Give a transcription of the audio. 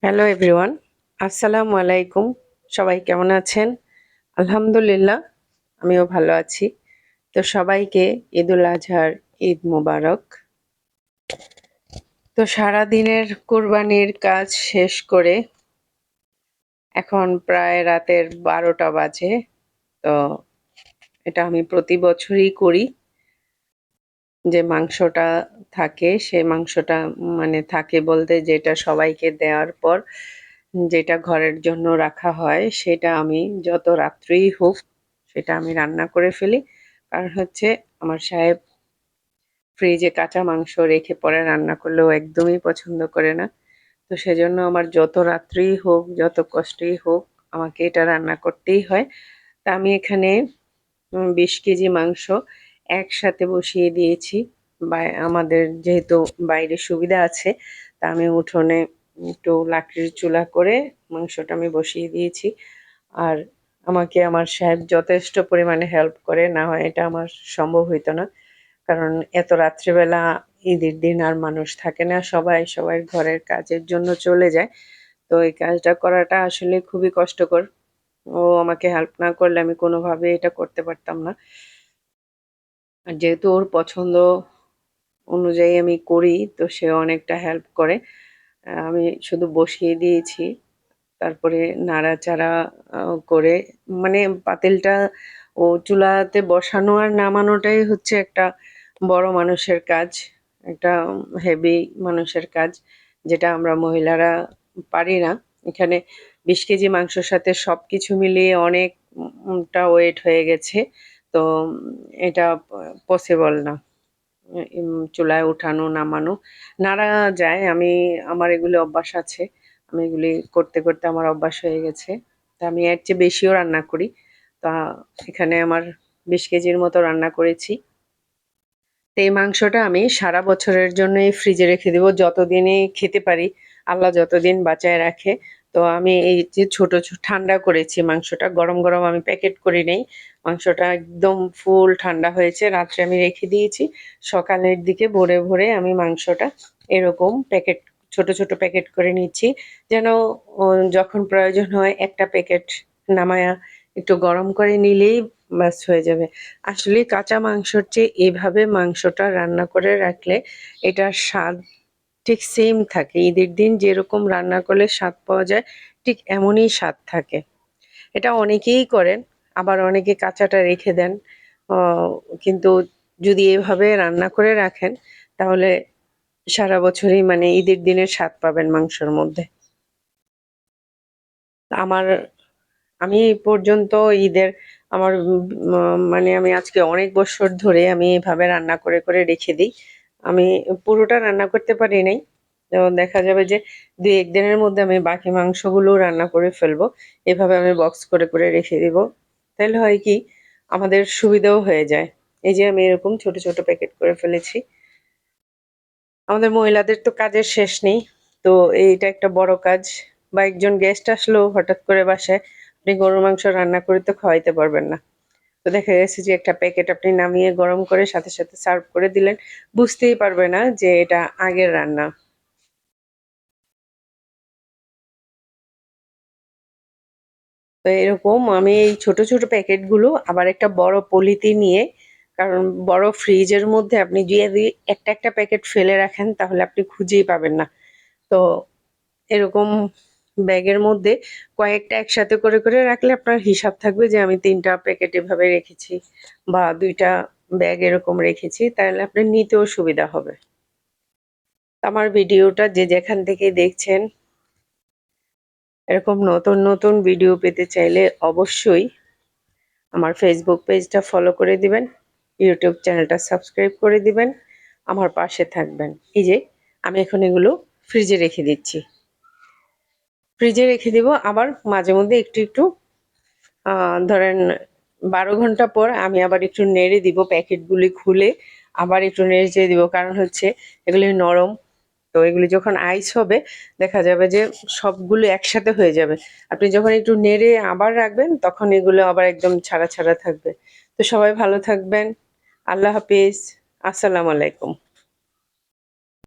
Hello everyone, আসসালামু আলাইকুম। সবাই কেমন আছেন? আলহামদুলিল্লাহ, আমিও ভালো আছি। তো সবাইকে ঈদুল আজহার ঈদ মোবারক। তো সারাদিনের কোরবানির কাজ শেষ করে এখন প্রায় রাতের 12টা বাজে। তো এটা আমি প্রতি বছরই করি। যে মাংসটা থাকে সে মাংসটা থাকে বলতে যেটা সবাইকে দেওয়ার পর যেটা ঘরের জন্য রাখা হয় সেটা আমি যত রাত্রেই হোক সেটা আমি রান্না করে ফেলি। কারণ হচ্ছে আমার সাহেব ফ্রিজে কাঁচা মাংস রেখে পরে রান্না করলেও একদমই পছন্দ করে না। তো সেজন্য আমার যত রাত্রেই হোক যত কষ্টই হোক আমাকে এটা রান্না করতেই হয়। তা আমি এখানে 20 কেজি মাংস একসাথে বসিয়ে দিয়েছি। আমাদের যেহেতু বাইরে সুবিধা আছে, তা আমি উঠোনে একটু লাকড়ির চুলা করে মাংসটা আমি বসিয়ে দিয়েছি। আর আমাকে আমার সাহেব যথেষ্ট পরিমাণে হেল্প করে, না হয় এটা আমার সম্ভব হইতো না। কারণ এত রাত্রিবেলা ঈদের দিন আর মানুষ থাকে না, সবাই সবার ঘরের কাজের জন্য চলে যায়। তো এই কাজটা করাটা আসলে খুবই কষ্টকর। ও আমাকে হেল্প না করলে আমি কোনোভাবে এটা করতে পারতাম না। আর যেহেতু ওর পছন্দ অনুযায়ী আমি করি, তো সে অনেকটা হেল্প করে। আমি শুধু বসিয়ে দিয়েছি, তারপরে নাড়াচাড়া করে পাতিলটা ও চুলাতে বসানো আর নামানোটাই হচ্ছে একটা বড় মানুষের কাজ, একটা হেভি মানুষের কাজ, যেটা আমরা মহিলারা পারি না। এখানে 20 কেজি মাংসের সাথে সবকিছু মিলিয়ে অনেকটা ওয়েট হয়ে গেছে। তো এটা পসিবল না। চুলায় উঠানো নামানো নাড়া যায়। আমার এগুলি অভ্যাস আছে। আমি এগুলি করতে করতে আমার অভ্যাস হয়ে গেছে। তা আমি এর চেয়ে বেশিও রান্না করি। তা এখানে আমার 20 কেজির মতো রান্না করেছি। তো এই মাংসটা আমি সারা বছরের জন্য এই ফ্রিজে রেখে দেবো, যতদিনই খেতে পারি, আল্লাহ যতদিন বাঁচায় রাখে। তো আমি এই যে ছোট ছোট ঠান্ডা করেছি মাংসটা, গরম গরম আমি প্যাকেট করি নেই। মাংসটা একদম ফুল ঠান্ডা হয়েছে, রাত্রে আমি রেখে দিয়েছি। সকালের দিকে ভোরে ভোরে আমি মাংসটা এরকম প্যাকেট, ছোট ছোট প্যাকেট করে নিচ্ছি, যেন যখন প্রয়োজন হয় একটা প্যাকেট নামায়া একটু গরম করে নিলেই ব্যাস হয়ে যাবে। আসলে কাঁচা মাংসর চেয়ে এভাবে মাংসটা রান্না করে রাখলে এটার স্বাদ ঠিক সেম থাকে। ঈদের দিন যেরকম রান্না করলে স্বাদ পাওয়া যায়, ঠিক এমনই স্বাদ থাকে। এটা অনেকেই করেন, আবার অনেকে কাঁচাটা রেখে দেন। আহ, কিন্তু যদি এভাবে রান্না করে রাখেন তাহলে সারা বছরই ঈদের দিনের স্বাদ পাবেন মাংসের মধ্যে। আমার আমি এই পর্যন্ত ঈদের আমার আমি আজকে অনেক বছর ধরে আমি এভাবে রান্না করে করে রেখে দিই। আমি পুরোটা রান্না করতে পারি নাই, যেমন দেখা যাবে যে 2-1 দিনের মধ্যে আমি বাকি মাংসগুলো রান্না করে ফেলবো। এভাবে আমি বক্স করে করে রেখে দিব। তাহলে হয় কি, আমাদের সুবিধাও হয়ে যায়। এই যে আমি এরকম ছোট ছোট প্যাকেট করে ফেলেছি। আমাদের মহিলাদের তো কাজের শেষ নেই। তো এইটা একটা বড় কাজ। বা একজন গেস্ট আসলো হঠাৎ করে বাসায়, আপনি গরুর মাংস রান্না করে তো খাওয়াইতে পারবেন না। তো দেখা গেছে যে একটা প্যাকেট আপনি নামিয়ে গরম করে সাথে সাথে সার্ভ করে দিলেন, বুঝতেই পারবে না যে এটা আগের রান্না। তো এরকম আমি এই ছোট ছোট প্যাকেটগুলো আবার একটা বড় পলিতে নিয়ে, কারণ বড় ফ্রিজের মধ্যে আপনি যদি একটা একটা প্যাকেট ফেলে রাখেন তাহলে আপনি খুঁজেই পাবেন না। তো এরকম ব্যাগের মধ্যে কয়েকটা একসাথে করে করে রাখলে আপনার হিসাব থাকবে যে আমি 3টা প্যাকেট এভাবে রেখেছি বা 2টা ব্যাগ এরকম রেখেছি, তাহলে আপনার নিতেও সুবিধা হবে। আমার ভিডিওটা যে যেখান থেকে দেখছেন, এরকম নতুন নতুন ভিডিও পেতে চাইলে অবশ্যই আমার ফেসবুক পেজটা ফলো করে দিবেন, ইউটিউব চ্যানেলটা সাবস্ক্রাইব করে দিবেন, আমার পাশে থাকবেন। এই যে আমি এখন এগুলো ফ্রিজে রেখে দিচ্ছি, ফ্রিজে রেখে দিব। আবার মাঝে মধ্যে একটু একটু ধরেন 12 ঘন্টা পর আমি আবার একটু নেড়ে দিব, প্যাকেটগুলি খুলে আবার একটু নেড়ে চেড়ে দিব। কারণ হচ্ছে এগুলি নরম, তো এগুলি যখন আইস হবে দেখা যাবে যে সবগুলো একসাথে হয়ে যাবে। আপনি যখন একটু নেড়ে আবার রাখবেন তখন এগুলো আবার একদম ছাড়া ছাড়া থাকবে। তো সবাই ভালো থাকবেন। আল্লাহ হাফিজ। আসসালামু আলাইকুম।